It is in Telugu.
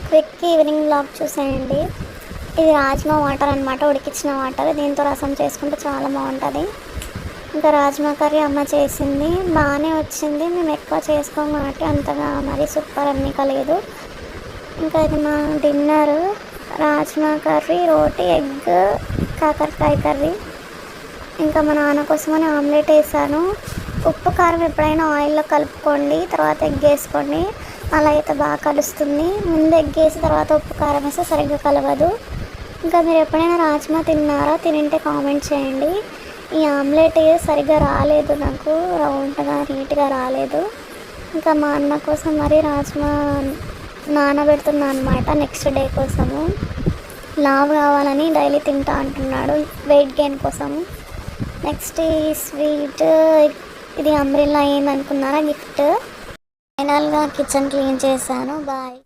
క్విక్ ఈవినింగ్ బ్లాగ్ చూసేయండి. ఇది రాజ్మా వాటర్ అనమాట, ఉడికించిన వాటర్. దీంతో రసం చేసుకుంటే చాలా బాగుంటుంది. ఇంకా రాజ్మా కర్రీ అమ్మ చేసింది, బాగానే వచ్చింది. మేము ఎక్కువ చేసుకోం కాబట్టి అంతగా మరి సూపర్ అన్నీ కలేదు. ఇంకా ఇది మా డిన్నర్, రాజ్మా కర్రీ, రోటీ, ఎగ్, కాకరకాయ కర్రీ. ఇంకా మా నాన్న కోసమని ఆమ్లెట్ వేసాను. ఉప్పు కారం ఎప్పుడైనా ఆయిల్లో కలుపుకోండి, తర్వాత ఎగ్ వేసుకోండి, అలా అయితే బాగా కలుస్తుంది. ముందు ఎగ్ వేసి తర్వాత ఉప్పు కారం వేస్తే సరిగ్గా కలవదు. ఇంకా మీరు ఎప్పుడైనా రాజ్మా తిన్నారా? తినింటే కామెంట్ చేయండి. ఈ ఆమ్లెట్ సరిగ్గా రాలేదు, నాకు రౌండ్గా నీట్గా రాలేదు. ఇంకా మా అన్న కోసం మరి రాజ్మా నానబెడుతున్నా అనమాట, నెక్స్ట్ డే కోసము. లావ్ కావాలని డైలీ తింటా అంటున్నాడు, వెయిట్ గెయిన్ కోసము. నెక్స్ట్ ఈ స్వీట్, ఇది అంబ్రెల్లా అయింది అనుకున్నారా, గిఫ్ట్. ఫైనల్గా కిచెన్ క్లీన్ చేశాను. బాయ్.